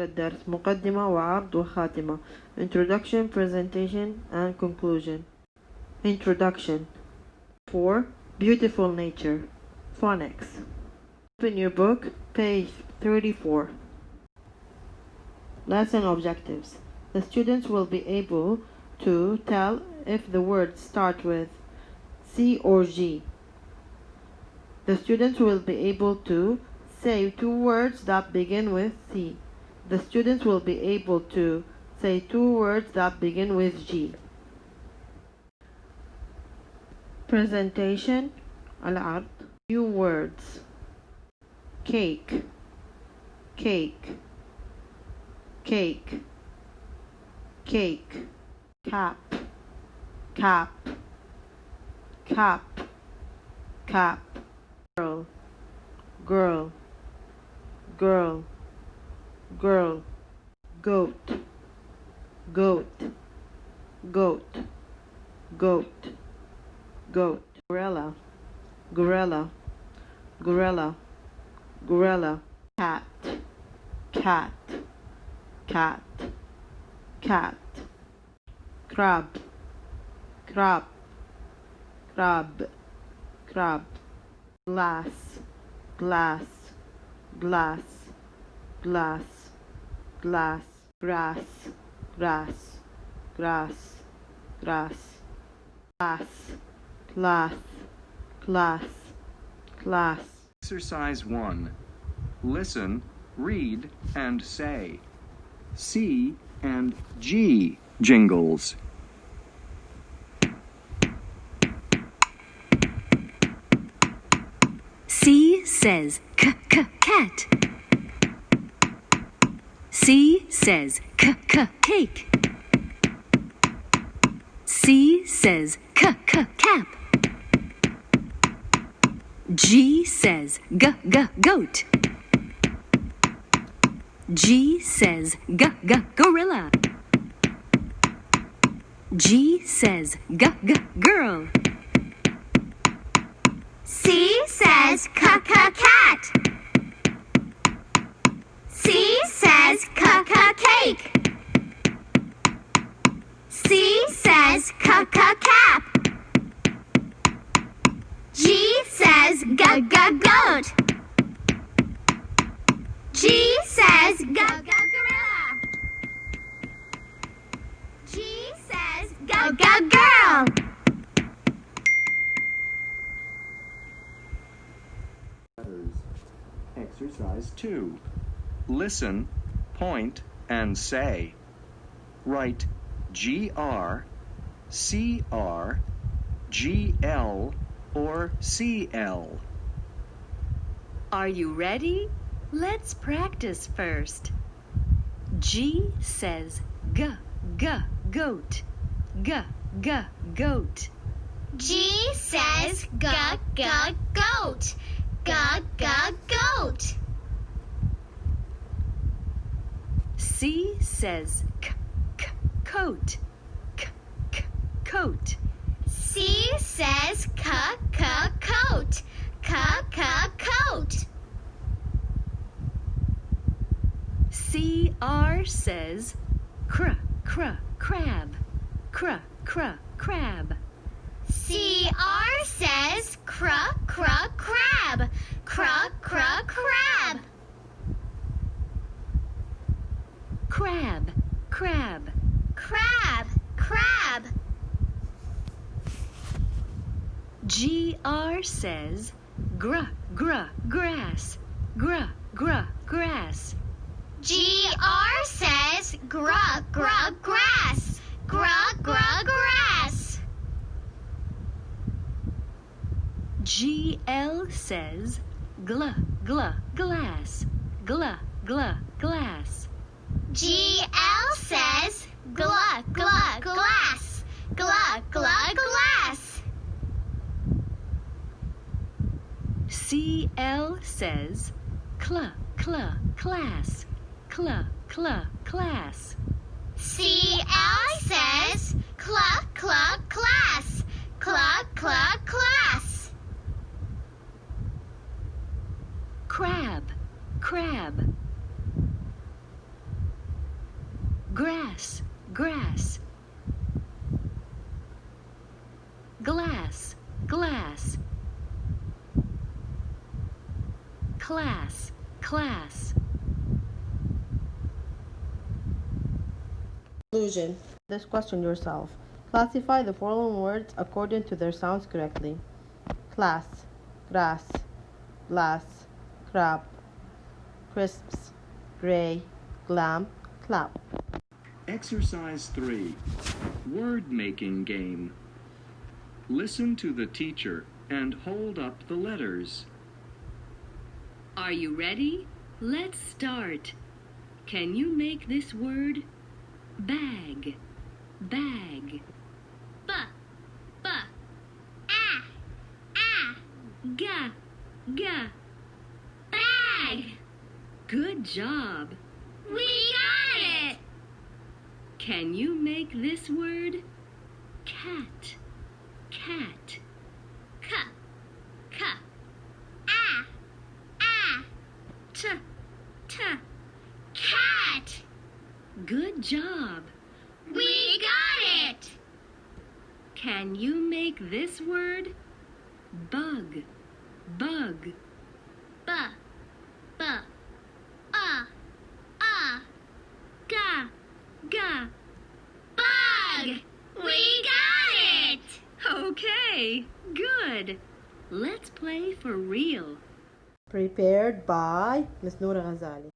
الدرس مقدمة وعرض وخاتمة. Introduction, Presentation and Conclusion. Introduction. 4. Beautiful Nature. Phonics. Open your book, page 34. Lesson objectives. The students will be able to tell if the words start with C or G. The students will be able to say two words that begin with C. The students will be able to say two words that begin with G. Presentation. العرض. New words. Cake, cake, cake, cake. Cap, cap, cap, cap. Girl, girl, girl, girl. Goat, goat, goat, goat, goat. Gorilla, gorilla, gorilla, gorilla. Cat, cat, cat, cat. Crab, crab, crab, crab. Glass, glass, glass, glass, glass. Grass, grass, grass, grass. Class, class, class, class. Exercise 1. Listen, read, and say. C and G jingles. C says cat. C says cake. C says cap. G says goat. G says gorilla. G says girl. C says cat. C says cake. C says cap. G says goat. G says gorilla. G says girl. Exercise 2. Listen, point, and say. Write GR, CR, GL, or CL. Are you ready? Let's practice first. G says goat. Goat. G says goat. Goat. C says coat. Coat. C says coat. Coat. CR says crab. Crab. CR says crab. Crab. GR says grass. Grass. GR says grass. Grass. GL says glass. Glass. GL says glass. Glass. CL says class. Class. CL says class. Class. Crab. grass, grass. Glass, glass. Class, class. Conclusion. This question yourself. Classify the following words according to their sounds correctly. Class, grass, glass, crab, crisps, gray, glam, clap. Exercise 3. Word making game. Listen to the teacher and hold up the letters. Are you ready? Let's start. Can you make this word? Bag, bag. B, b. Ah, ah. Ga, ga. Bag. Good job. We got it. Can you make this word? Cat, cat. K, k. Ah, ah. T, t. Cat. Good job. We got it. Can you make this word? Bug, bug. B, b. Ga, ga. Bug. We got it. Okay, good. Let's play for real. Prepared by Ms. Noura Ghazali.